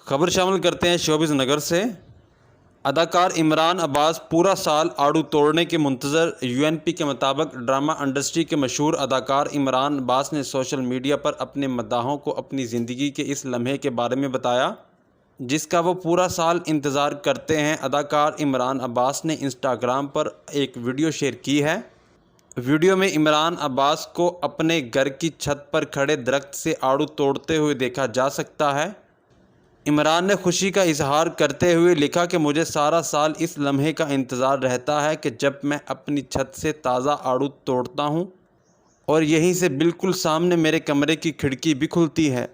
खबर शामिल करते हैं शोबिज़ नगर से। अदाकार इमरान अब्बास पूरा साल आड़ू तोड़ने के मुंतज़र। यूएनपी के मुताबिक ड्रामा इंडस्ट्री के मशहूर अदाकार इमरान अब्बास ने सोशल मीडिया पर अपने मद्दाहों को अपनी ज़िंदगी के इस लम्हे के बारे में बताया जिसका वो पूरा साल इंतज़ार करते हैं। अदाकार इमरान अब्बास ने इंस्टाग्राम पर एक वीडियो शेयर की है। वीडियो में इमरान अब्बास को अपने घर की छत पर खड़े दरख्त से आड़ू तोड़ते हुए देखा जा सकता है। इमरान ने खुशी का इजहार करते हुए लिखा कि मुझे सारा साल इस लम्हे का इंतज़ार रहता है कि जब मैं अपनी छत से ताज़ा आड़ू तोड़ता हूँ और यहीं से बिल्कुल सामने मेरे कमरे की खिड़की भी खुलती है।